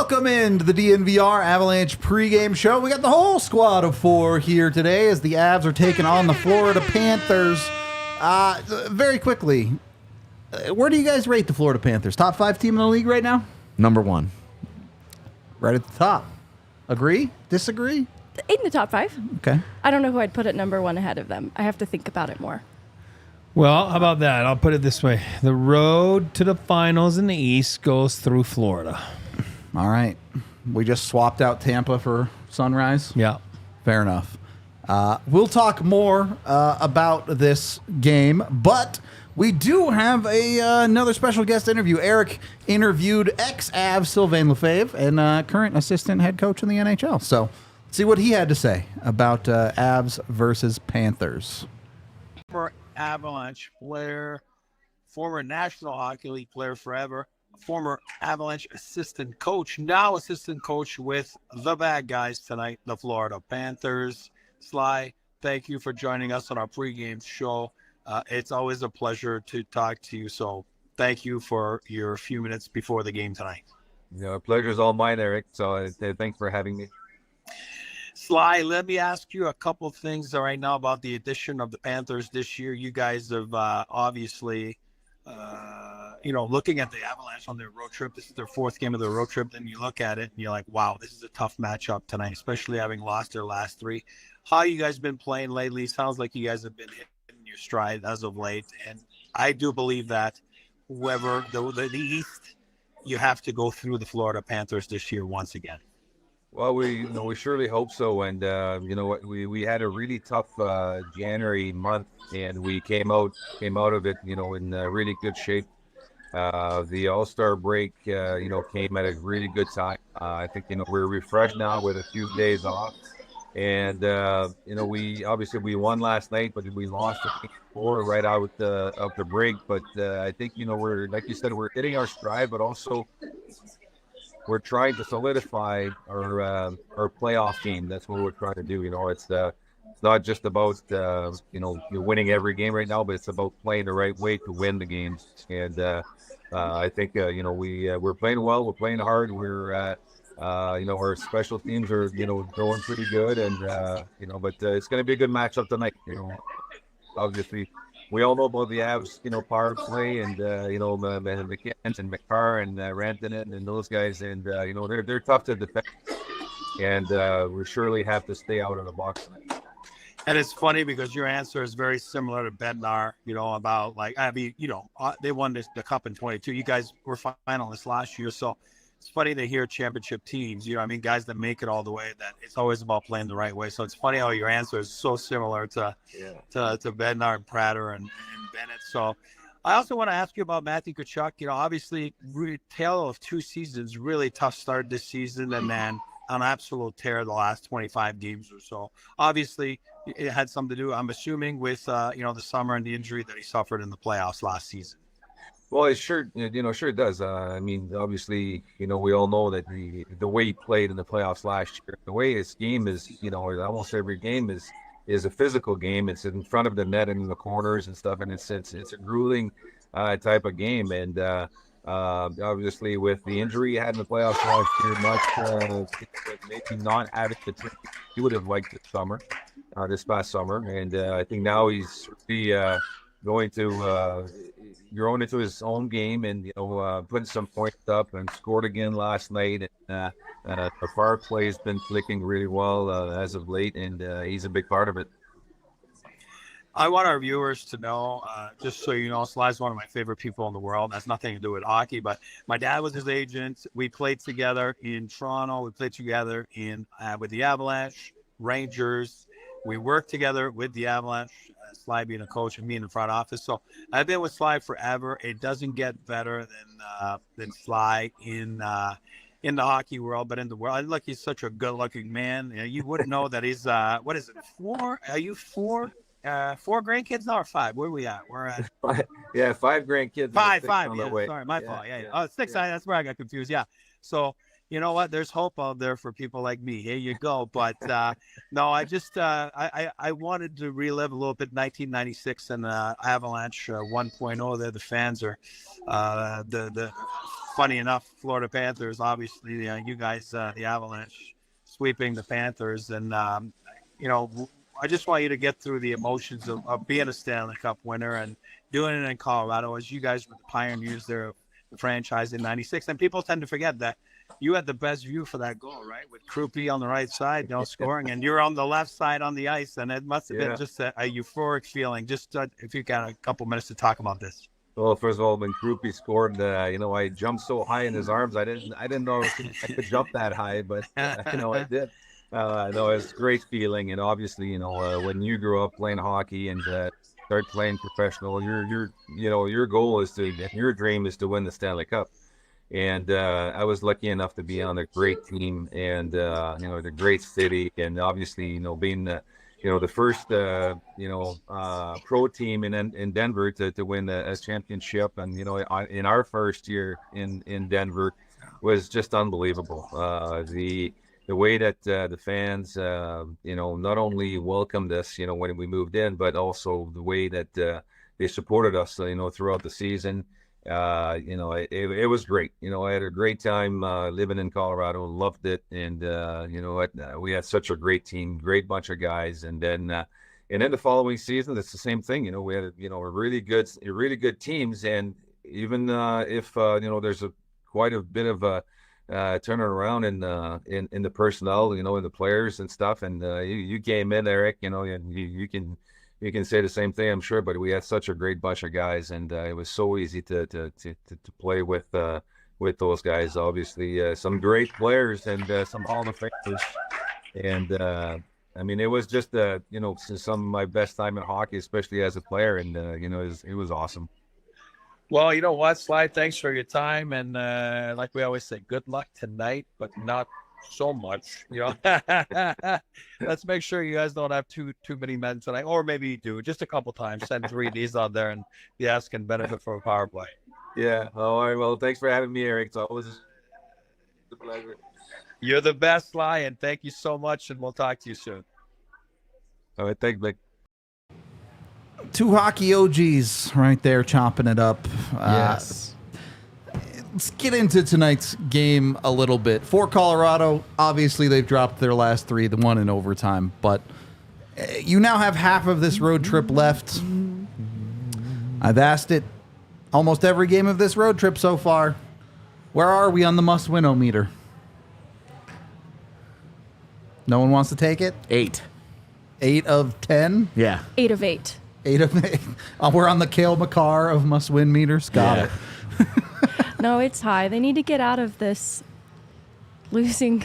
Welcome into the DNVR Avalanche pregame show. We got the whole squad of 4 here today as the Avs are taking on the Florida Panthers. Very quickly, where do you guys rate the Florida Panthers? Top 5 team in the league right now? Number 1. Right at the top. Agree? Disagree? In the top 5. Okay. I don't know who I'd put at number 1 ahead of them. I have to think about it more. Well, how about that? I'll put it this way. The road to the finals in the East goes through Florida. All right. We just swapped out Tampa for Sunrise? Yeah. Fair enough. We'll talk more about this game, but we do have another special guest interview. Eric interviewed ex-Av Sylvain Lefebvre and current assistant head coach in the NHL. So let's see what he had to say about Avs versus Panthers. Former Avalanche player, former National Hockey League player forever, former Avalanche assistant coach, now assistant coach with the bad guys tonight, the Florida Panthers. Sly, thank you for joining us on our pregame show. It's always a pleasure to talk to you, so thank you for your few minutes before the game tonight. Pleasure's all mine, Eric, so thanks for having me. Sly, let me ask you a couple of things right now about the addition of the Panthers this year. You guys have obviously, looking at the Avalanche on their road trip. This is their 4th game of their road trip. Then you look at it and you're like, wow, this is a tough matchup tonight, especially having lost their last 3. How you guys been playing lately? Sounds like you guys have been hitting your stride as of late. And I do believe that whoever the East, you have to go through the Florida Panthers this year once again. Well, we surely hope so, and we had a really tough January month, and we came out of it, in really good shape. The All-Star break, came at a really good time. I think we're refreshed now with a few days off, and we won last night, but we lost the 4 right out of the break. But I think we're, like you said, we're hitting our stride, but also we're trying to solidify our playoff game. That's what we're trying to do. It's not just about you're winning every game right now, but it's about playing the right way to win the games. And I think we're playing well. We're playing hard. We're our special teams are going pretty good, and but it's going to be a good matchup tonight. Obviously. We all know about the Avs, power play, and McKenzie and McCarr and Rantanen and those guys, and they're tough to defend, and we surely have to stay out of the box. And it's funny because your answer is very similar to Bednar, about they won the cup in 22. You guys were finalists last year, so it's funny to hear championship teams, guys that make it all the way, that it's always about playing the right way. So it's funny how your answer is so similar to Bednar and Prater and Bennett. So I also want to ask you about Matthew Tkachuk. Obviously, tale of 2 seasons, really tough start this season, and then an absolute tear the last 25 games or so. Obviously, it had something to do, I'm assuming, with the summer and the injury that he suffered in the playoffs last season. Well, it sure does. Obviously, we all know that the way he played in the playoffs last year, the way his game is, almost every game is a physical game. It's in front of the net and in the corners and stuff, and it's a grueling type of game. And obviously, with the injury he had in the playoffs last year, maybe not having the team he would have liked this past summer. And I think now he's really going to grown into his own game and putting some points up and scored again last night. And the power play has been clicking really well as of late, and he's a big part of it. I want our viewers to know, just so you know, Sly's one of my favorite people in the world. That's nothing to do with hockey, but my dad was his agent. We played together in Toronto. We played together with the Avalanche, Rangers. We worked together with the Avalanche, Sly being a coach and me in the front office. So I've been with Sly forever. It doesn't get better than Sly in the hockey world, but in the world. Look, he's such a good-looking man. You wouldn't know that he's, 4? Are you 4? 4 grandkids now or 5? Where are we at? We're at 5 grandkids. 5. Yeah, sorry, my fault. Yeah. Oh, 6. That's where I got confused. Yeah. So you know what? There's hope out there for people like me. Here you go. But no, I just I wanted to relive a little bit 1996 and Avalanche 1.0. There, the fans are the funny enough, Florida Panthers, obviously, you guys, the Avalanche, sweeping the Panthers. And, I just want you to get through the emotions of being a Stanley Cup winner and doing it in Colorado, as you guys were the pioneers there of the franchise in '96. And people tend to forget that you had the best view for that goal, right? With Krupe on the right side, scoring, and you're on the left side on the ice. And it must have been just a euphoric feeling. Just if you got a couple minutes to talk about this. Well, first of all, when Krupe scored, I jumped so high in his arms. I didn't know I could jump that high, but I did. No, it's a great feeling, and obviously, when you grew up playing hockey and start playing professional, your goal is your dream is to win the Stanley Cup. And I was lucky enough to be on a great team, and the great city, and obviously, being the first pro team in Denver to win a championship, and in our first year in Denver was just unbelievable. The way that the fans not only welcomed us when we moved in, but also the way that they supported us throughout the season. It was great. I had a great time living in Colorado, loved it, and we had such a great team, great bunch of guys, and then the following season, it's the same thing. We had a really good teams, and even if there's quite a bit of a turning around in the personnel, in the players and stuff, and you came in, Eric, and you can say the same thing, I'm sure, but we had such a great bunch of guys, and it was so easy to play with those guys. Obviously, some great players and some Hall of Famers, and it was just some of my best time in hockey, especially as a player, and it was awesome. Well, you know what, Sly, thanks for your time, and like we always say, good luck tonight, but not so much. Let's make sure you guys don't have too many men tonight, or maybe you do just a couple times. Send 3 Ds out there, and the ass can benefit from a power play. Yeah. All right. Well, thanks for having me, Eric. It's always a pleasure. You're the best, Sly, and thank you so much, and we'll talk to you soon. All right. Thanks, Vic. 2 hockey OGs right there chopping it up. Yes. Let's get into tonight's game a little bit. For Colorado, obviously they've dropped their last 3, the one in overtime, but you now have half of this road trip left. I've asked it almost every game of this road trip so far. Where are we on the must-win-o-meter? No one wants to take it? 8. 8 of 10? Yeah. 8 of 8. 8 of 8. We're on the Cale Makar of must-win meters. Got it. No, it's high. They need to get out of this losing.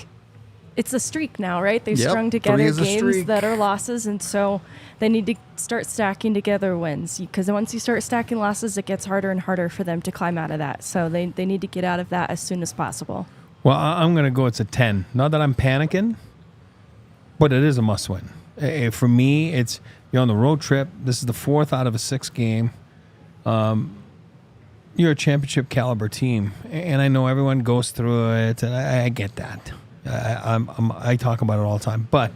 It's a streak now, right? They've strung together games that are losses, and so they need to start stacking together wins. Because once you start stacking losses, it gets harder and harder for them to climb out of that. So they need to get out of that as soon as possible. Well, I'm going to go it's a 10. Not that I'm panicking, but it is a must-win. For me, it's you're on the road trip. This is the 4th out of a 6 game. You're a championship caliber team, and I know everyone goes through it, and I get that. I talk about it all the time, but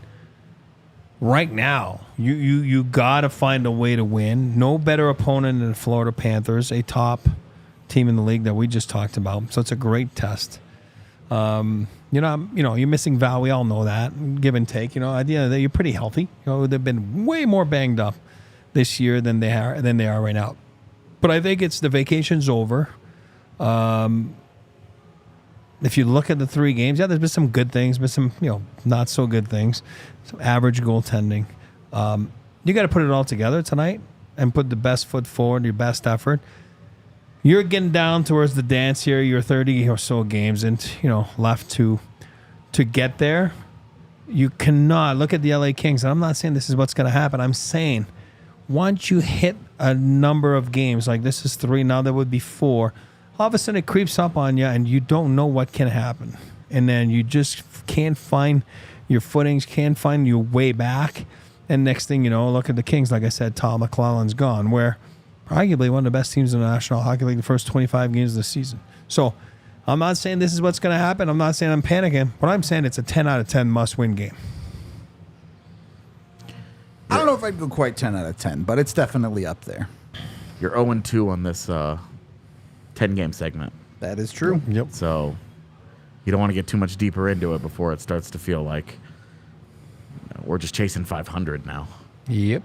right now, you got to find a way to win. No better opponent than the Florida Panthers, a top team in the league that we just talked about. So it's a great test. You're missing Val. We all know that. Give and take. At the end of the day, you're pretty healthy. They've been way more banged up this year than they are right now. But I think it's the vacation's over. If you look at the 3 games, there's been some good things, but some not so good things. Some average goaltending. You got to put it all together tonight and put the best foot forward, your best effort. You're getting down towards the dance here. You're 30 or so games and left to get there. You cannot look at the LA Kings. And I'm not saying this is what's going to happen. I'm saying once you hit a number of games, like this is 3, now there would be 4, all of a sudden it creeps up on you and you don't know what can happen. And then you just can't find your footings, can't find your way back. And next thing you know, look at the Kings. Like I said, Tom McClellan's gone, where arguably one of the best teams in the National Hockey League the first 25 games of the season. So I'm not saying this is what's going to happen. I'm not saying I'm panicking, but I'm saying it's a 10 out of 10 must-win game. I don't know if I'd go quite 10 out of 10, but it's definitely up there. You're 0-2 on this 10-game segment. That is true. Yep. So you don't want to get too much deeper into it before it starts to feel like we're just chasing 500 now. Yep.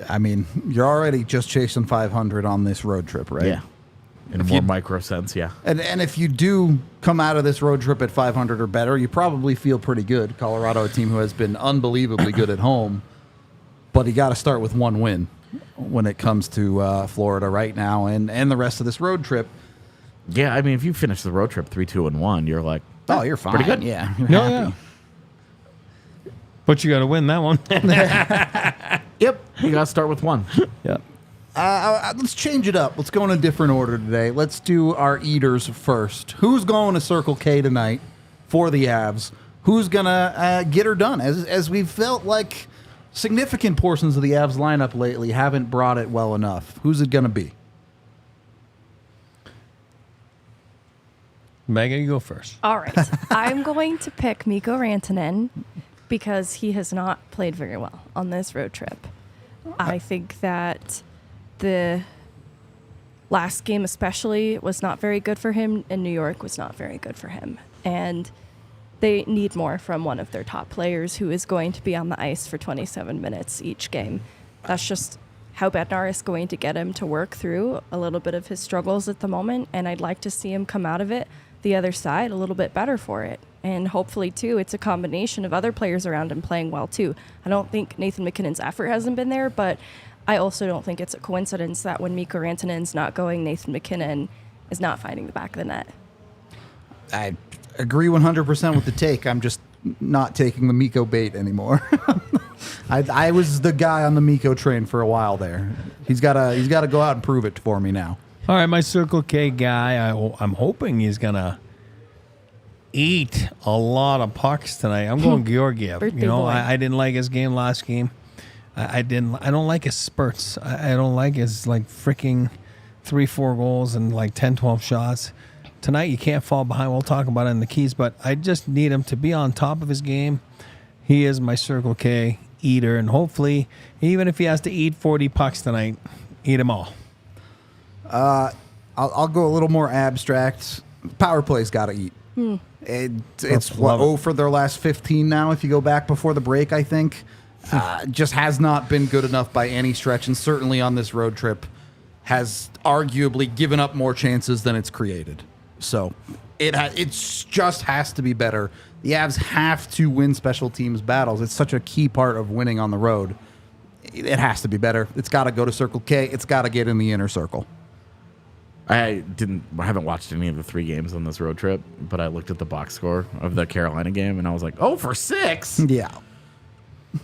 I mean, you're already just chasing 500 on this road trip, right? Yeah. In a more micro sense, yeah. And if you do come out of this road trip at 500 or better, you probably feel pretty good. Colorado, a team who has been unbelievably good at home, but you got to start with one win when it comes to Florida right now and the rest of this road trip. Yeah, I mean, if you finish the road trip 3-2-1, you're like, oh, you're fine. Pretty good. Yeah. You're No, happy. yeah. But you got to win that one. Yep, you got to start with one. Yeah. Let's change it up. Let's go in a different order today. Let's do our eaters first. Who's going to Circle K tonight for the Avs? Who's going to get her done? As we've felt like significant portions of the Avs lineup lately haven't brought it well enough. Who's it going to be? Megan, you go first. All right. I'm going to pick Mikko Rantanen because he has not played very well on this road trip. I think that the last game especially was not very good for him, and New York was not very good for him. And they need more from one of their top players who is going to be on the ice for 27 minutes each game. That's just how Bednar is going to get him to work through a little bit of his struggles at the moment, and I'd like to see him come out of it the other side a little bit better for it. And hopefully, too, it's a combination of other players around him playing well, too. I don't think Nathan MacKinnon's effort hasn't been there, but I also don't think it's a coincidence that when Mikko Rantanen's not going, Nathan MacKinnon is not finding the back of the net. I agree 100% with the take. I'm just not taking the Mikko bait anymore. I was the guy on the Mikko train for a while there. He's got to go out and prove it for me now. All right, my Circle K guy, I'm hoping he's going to eat a lot of pucks tonight. I'm going Georgiev. Birthday boy. I didn't like his game last game. I don't like his spurts. I don't like his like freaking 3-4 goals and like 10-12 shots. Tonight you can't fall behind. We'll talk about it in the keys, but I just need him to be on top of his game. He is my Circle K eater, and hopefully, even if he has to eat 40 pucks tonight, eat them all. I'll go a little more abstract. Power play's got to eat. It's what, 0 for their last 15 now, if you go back before the break, I think. Just has not been good enough by any stretch, and certainly on this road trip has arguably given up more chances than it's created. So it just has to be better. The Avs have to win special teams battles. It's such a key part of winning on the road. It has to be better. It's got to go to Circle K. It's got to get in the inner circle. I haven't watched any of the 3 games on this road trip, but I looked at the box score of the Carolina game, and I was like, 0 for 6. Yeah.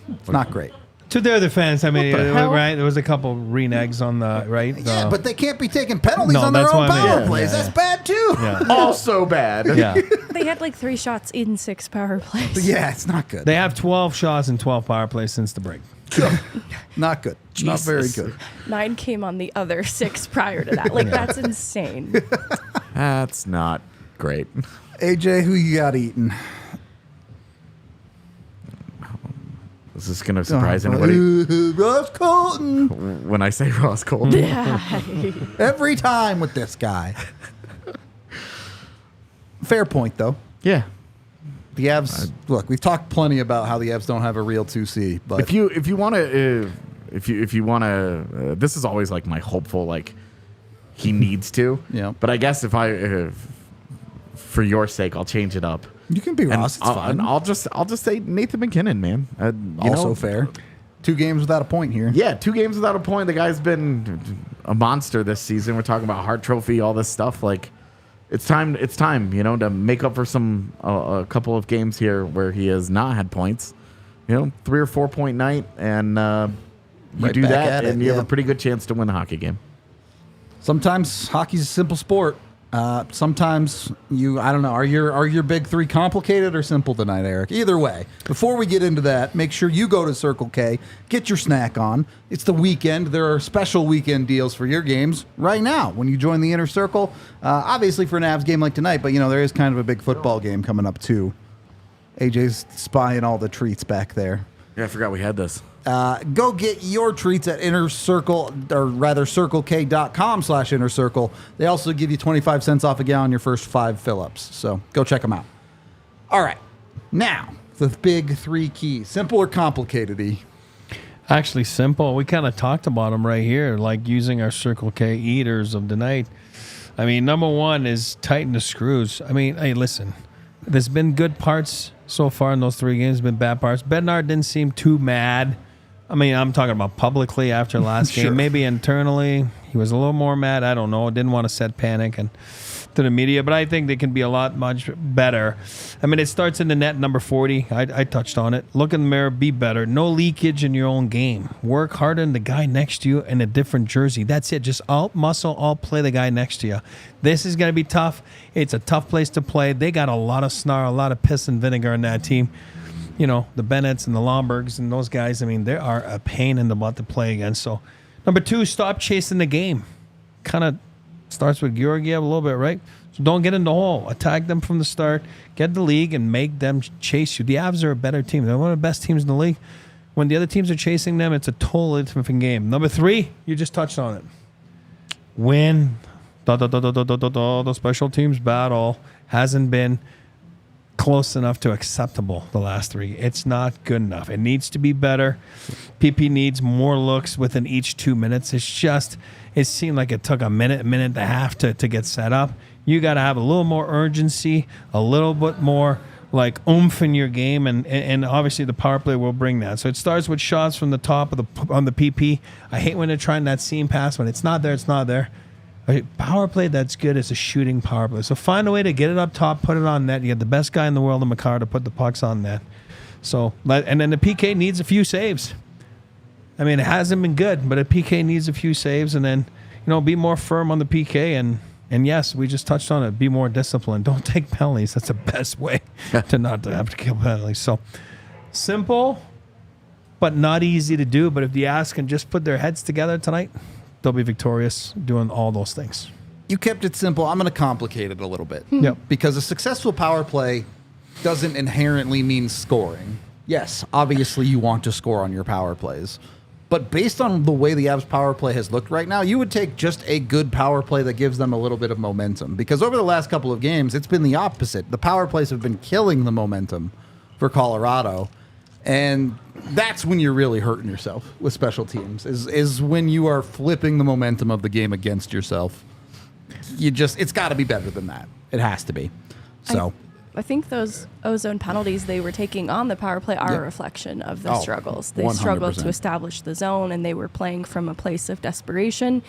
It's not great. To their defense, I mean, the hell? right? There was a couple renegs on the right. Yeah, but they can't be taking penalties No, on their that's own what I mean. power Yeah, plays. yeah, That's bad, too. Yeah. Also bad. Yeah. They had like 3 shots in 6 power plays. Yeah, it's not good. They have 12 shots and 12 power plays since the break. Not good. Not very good. 9 came on the other 6 prior to that. Like, that's insane. That's not great. AJ, who you got eating? Is this going to surprise anybody Ross Colton. when I say Ross Colton? Every time with this guy. Fair point, though. Yeah. The Avs, look, we've talked plenty about how the Avs don't have a real 2C, but If you want to, this is always like my hopeful, like he needs to. Yeah. But I guess if for your sake, I'll change it up. you can be Ross. It's fine. And I'll just say Nathan MacKinnon, man. Also fair. 2 games without a point here. Yeah, 2 games without a point. The guy's been a monster this season. We're talking about Hart Trophy, all this stuff. Like, it's time, to make up for some a couple of games here where he has not had points. 3 or 4 point night, and you Right do back that, at it, and you yeah. have a pretty good chance to win the hockey game. Sometimes hockey's a simple sport. Sometimes I don't know. Are your big 3 complicated or simple tonight, Eric? Either way, before we get into that, make sure you go to Circle K, get your snack on. It's the weekend. There are special weekend deals for your games right now when you join the Inner Circle. Obviously for an Avs game like tonight, but there is kind of a big football game coming up too. AJ's spying all the treats back there. Yeah, I forgot we had this. Go get your treats at Inner Circle, or rather CircleK.com/Inner Circle. They also give you 25 cents off a gallon your first 5 fill-ups. So go check them out. All right. Now, the big 3 keys. Simple or complicated, E? Actually, simple. We kind of talked about them right here, like using our Circle K eaters of the night. I mean, number 1 is tighten the screws. I mean, hey, listen, there's been good parts so far in those 3 games, there's been bad parts. Bednar didn't seem too mad. I mean, I'm talking about publicly after last Sure. game. Maybe internally, he was a little more mad. I don't know. Didn't want to set panic and to the media, but I think they can be a lot much better. I mean, it starts in the net, number 40. I touched on it. Look in the mirror, be better. No leakage in your own game. Work harder than the guy next to you in a different jersey. That's it. Just out muscle, out play the guy next to you. This is going to be tough. It's a tough place to play. They got a lot of snarl, a lot of piss and vinegar in that team. You know, the Bennetts and the Lombergs and those guys, I mean, they are a pain in the butt to play against. So, number 2, stop chasing the game. Kind of starts with Georgiev a little bit, right? So don't get in the hole. Attack them from the start. Get the league and make them chase you. The Avs are a better team. They're one of the best teams in the league. When the other teams are chasing them, it's a totally different game. Number 3, you just touched on it. Win. The special teams battle hasn't been close enough to acceptable the last 3. It's not good enough. It needs to be better. PP needs more looks within each 2 minutes. It seemed like it took a minute and a half to get set up. You got to have a little more urgency, a little bit more like oomph in your game, and obviously the power play will bring that. So it starts with shots from the top of on the PP. I hate when they're trying that seam pass. When it's not there, it's not there. A power play that's good is a shooting power play. So find a way to get it up top, put it on net. You get the best guy in the world in Makar to put the pucks on net. So, and then the PK needs a few saves. I mean, it hasn't been good, but a PK needs a few saves, and then, be more firm on the PK. And yes, we just touched on it. Be more disciplined. Don't take penalties. That's the best way to not to have to kill penalties. So simple, but not easy to do. But if the Avs can just put their heads together tonight, they'll be victorious doing all those things. You kept it simple. I'm going to complicate it a little bit. Yep. Because a successful power play doesn't inherently mean scoring. Yes, obviously you want to score on your power plays. But based on the way the Avs power play has looked right now, you would take just a good power play that gives them a little bit of momentum. Because over the last couple of games, it's been the opposite. The power plays have been killing the momentum for Colorado. And that's when you're really hurting yourself with special teams, is when you are flipping the momentum of the game against yourself. It's got to be better than that. It has to be. So I think those ozone penalties they were taking on the power play are a reflection of their struggles. They 100%. struggled to establish the zone, and they were playing from a place of desperation,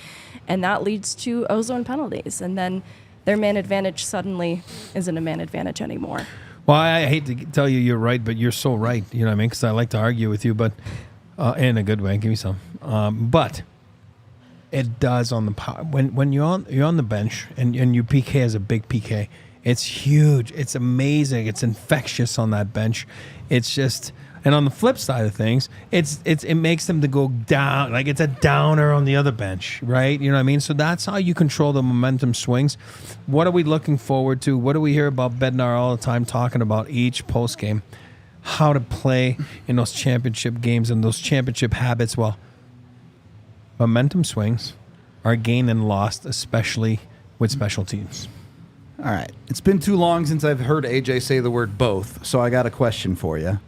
and that leads to ozone penalties. And then their man advantage suddenly isn't a man advantage anymore. Well, I hate to tell you you're right, but you're so right. You know what I mean? Because I like to argue with you, but in a good way. Give me some. But it does on the power. When you're on the bench and you PK as a big PK, it's huge. It's amazing. It's infectious on that bench. It's just, and on the flip side of things, it makes them to go down. Like it's a downer on the other bench, right? You know what I mean? So that's how you control the momentum swings. What are we looking forward to? What do we hear about Bednar all the time talking about each post game? How to play in those championship games and those championship habits. Well, momentum swings are gained and lost, especially with special teams. all right. It's been too long since I've heard AJ say the word both, so I got a question for you.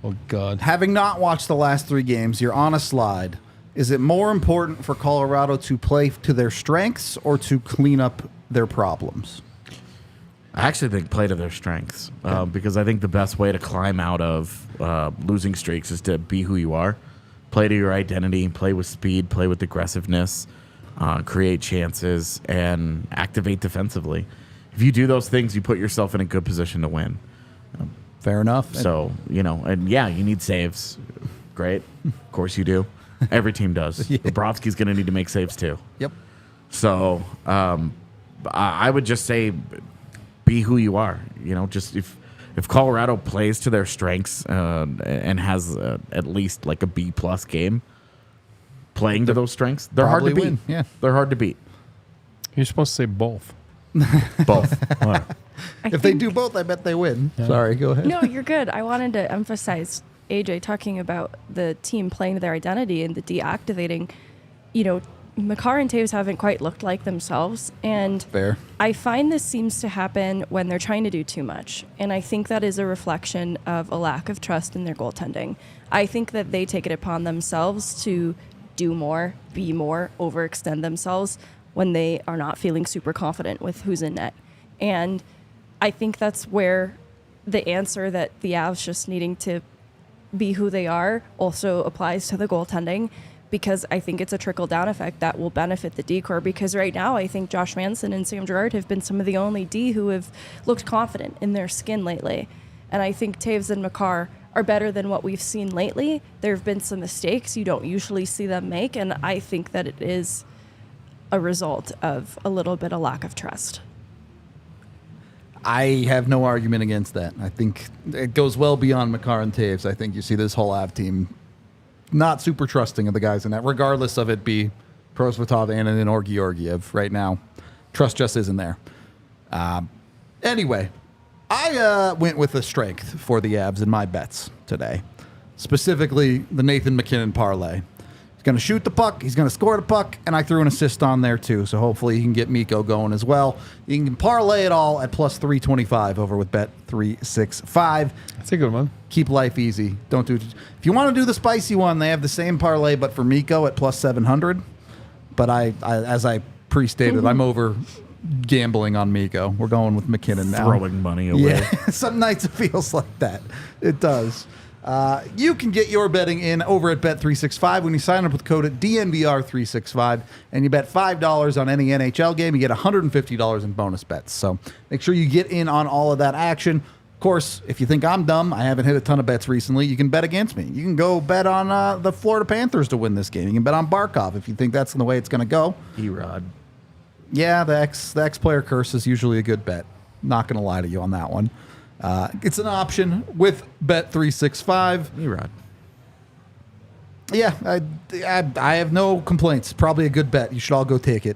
Oh, God. Having not watched the last 3 games, you're on a slide. Is it more important for Colorado to play to their strengths or to clean up their problems? I actually think play to their strengths because I think the best way to climb out of losing streaks is to be who you are. Play to your identity, play with speed, play with aggressiveness, create chances, and activate defensively. If you do those things, you put yourself in a good position to win. Fair enough. So, you need saves. Great. Of course you do. Every team does. Yeah. Bobrovsky's going to need to make saves too. Yep. So I would just say be who you are. Just if Colorado plays to their strengths and has at least like a B+ game playing to those strengths, they're hard to beat. Win. Yeah. They're hard to beat. You're supposed to say both. Both. All right. If they do both, I bet they win. Yeah. Sorry, go ahead. No, you're good. I wanted to emphasize AJ talking about the team playing to their identity and the deactivating, Makar and Taves haven't quite looked like themselves. And Fair. I find this seems to happen when they're trying to do too much. And I think that is a reflection of a lack of trust in their goaltending. I think that they take it upon themselves to do more, be more, overextend themselves when they are not feeling super confident with who's in net. And I think that's where the answer that the Avs just needing to be who they are also applies to the goaltending, because I think it's a trickle-down effect that will benefit the D-Corps, because right now I think Josh Manson and Sam Girard have been some of the only D who have looked confident in their skin lately. And I think Taves and Makar are better than what we've seen lately. There have been some mistakes you don't usually see them make, and I think that it is a result of a little bit of lack of trust. I have no argument against that. I think it goes well beyond Makar and Taves. I think you see this whole Av team not super trusting of the guys in that, regardless of it be Prosvetov, Annunen, or Georgiev. Right now, trust just isn't there. Anyway, I went with the strength for the Avs in my bets today, specifically the Nathan MacKinnon parlay. He's going to shoot the puck. He's going to score the puck. And I threw an assist on there, too. So hopefully he can get Mikko going as well. You can parlay it all at plus 325 over with Bet365. That's a good one. Keep life easy. Don't do. If you want to do the spicy one, they have the same parlay, but for Mikko at plus 700. But I as I pre-stated, I'm over gambling on Mikko. We're going with MacKinnon now. Throwing money away. Yeah, some nights it feels like that. It does. You can get your betting in over at Bet365 when you sign up with code at DNVR365 and you bet $5 on any NHL game. You get $150 in bonus bets. So make sure you get in on all of that action. Of course, if you think I'm dumb, I haven't hit a ton of bets recently, you can bet against me. You can go bet on the Florida Panthers to win this game. You can bet on Barkov if you think that's the way it's going to go. Erod. Yeah, the ex-player curse is usually a good bet. Not going to lie to you on that one. It's an option with Bet365. Erod. Yeah, I have no complaints. Probably a good bet. You should all go take it.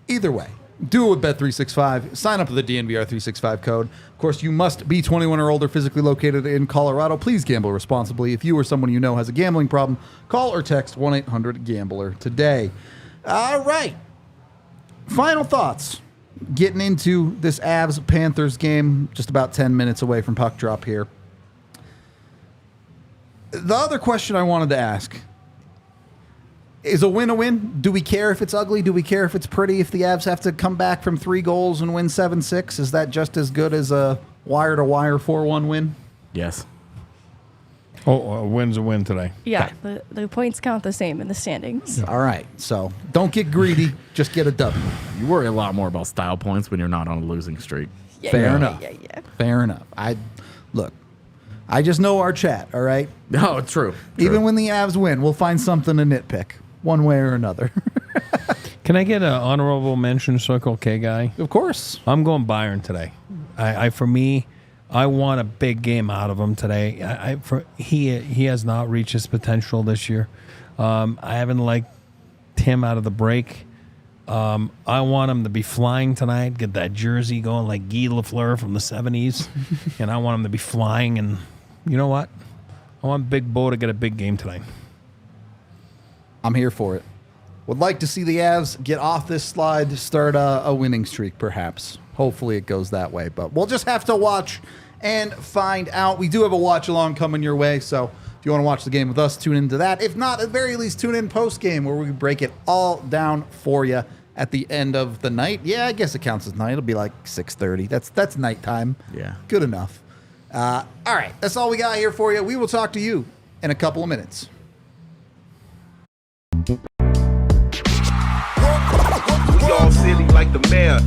Either way, do it with Bet365. Sign up with the DNVR365 code. Of course, you must be 21 or older, physically located in Colorado. Please gamble responsibly. If you or someone you know has a gambling problem, call or text 1-800-GAMBLER today. All right. Final thoughts. Getting into this Avs-Panthers game, just about 10 minutes away from puck drop here. The other question I wanted to ask, is a win a win? Do we care if it's ugly? Do we care if it's pretty? If the Avs have to come back from 3 goals and win 7-6, is that just as good as a wire-to-wire 4-1 win? Yes. Oh, a win's a win today. Yeah, the points count the same in the standings. All right, so don't get greedy. Just get a W. You worry a lot more about style points when you're not on a losing streak. Fair enough. Yeah. Fair enough. I just know our chat, all right? No, true. Even when the Avs win, we'll find something to nitpick one way or another. Can I get an honorable mention, Circle K guy? Of course. I'm going Byron today. For me, I want a big game out of him today. He has not reached his potential this year. I haven't liked him out of the break. I want him to be flying tonight, get that jersey going like Guy Lafleur from the 70s, and I want him to be flying. And you know what? I want Big Bo to get a big game tonight. I'm here for it. Would like to see the Avs get off this slide, start a winning streak, perhaps. Hopefully it goes that way, but we'll just have to watch and find out. We do have a watch-along coming your way, so if you want to watch the game with us, tune into that. If not, at the very least, tune in post-game where we break it all down for you at the end of the night. Yeah, I guess it counts as night. It'll be like 6:30. That's nighttime. Yeah. Good enough. All right, that's all we got here for you. We will talk to you in a couple of minutes. We all silly like the mayor.